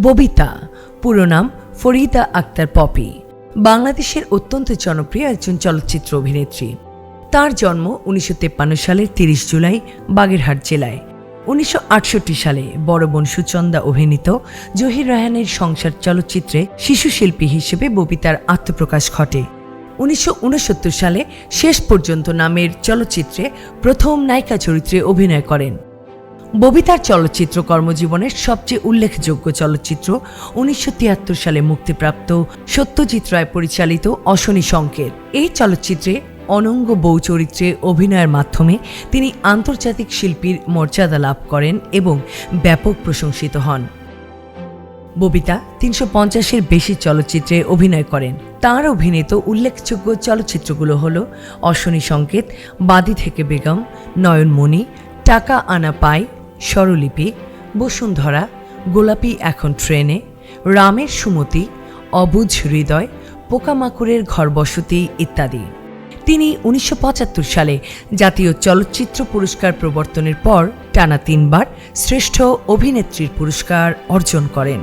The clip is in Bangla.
ববিতা, পুরো নাম ফরিদা আক্তার পপি, বাংলাদেশের অত্যন্ত জনপ্রিয় একজন চলচ্চিত্র অভিনেত্রী। তার জন্ম 1953 সালের 30 জুলাই বাগেরহাট জেলায়। 1968 সালে বড় বোন সুচন্দা অভিনীত জহির রায়হানের সংসার চলচ্চিত্রে শিশু শিল্পী হিসেবে ববিতার আত্মপ্রকাশ ঘটে। 1969 সালে শেষ পর্যন্ত নামের চলচ্চিত্রে প্রথম নায়িকা চরিত্রে অভিনয় করেন। ববিতার চলচ্চিত্র কর্মজীবনের সবচেয়ে উল্লেখযোগ্য চলচ্চিত্র 1973 সালে মুক্তিপ্রাপ্ত সত্যজিৎ রায় পরিচালিত অশনি সংকেত। এই চলচ্চিত্রে অনঙ্গ বউ চরিত্রে অভিনয়ের মাধ্যমে তিনি আন্তর্জাতিক শিল্পীর মর্যাদা লাভ করেন এবং ব্যাপক প্রশংসিত হন। ববিতা 350-এর বেশি চলচ্চিত্রে অভিনয় করেন। তার অভিনীত উল্লেখযোগ্য চলচ্চিত্রগুলো হল অশনি সংকেত, বাদী থেকে বেগম, নয়নমণি, টাকা আনা পাই, স্বরলিপি, বসুন্ধরা, গোলাপি এখন ট্রেনে, রামের সুমতি, অবুঝ হৃদয়, পোকামাকড়ের ঘর বসতি ইত্যাদি। তিনি 1975 সালে জাতীয় চলচ্চিত্র পুরস্কার প্রবর্তনের পর টানা 3 বার শ্রেষ্ঠ অভিনেত্রীর পুরস্কার অর্জন করেন।